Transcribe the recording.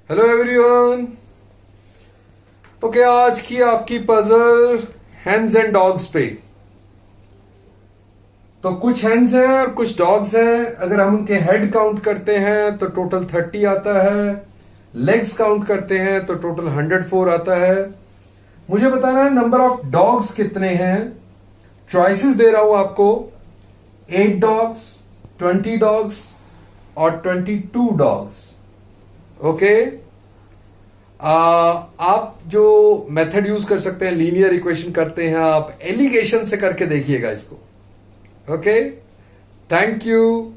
Hello everyone. Okay, आज की आपकी पजल हैंड्स एंड डॉग्स पे। तो कुछ हैंड्स हैं और कुछ डॉग्स हैं। अगर हम उनके हेड काउंट करते हैं तो टोटल 30 आता है। लेग्स काउंट करते हैं तो टोटल 104 आता है। मुझे बताना है नंबर ऑफ डॉग्स कितने हैं। चॉइसेस दे रहा हूं आपको, 8 डॉग्स, 20 डॉग्स और 22 डॉग्स। ओके, आप जो मेथड यूज कर सकते हैं, लीनियर इक्वेशन करते हैं, आप एलिगेशन से करके देखिएगा इसको। Okay, thank you.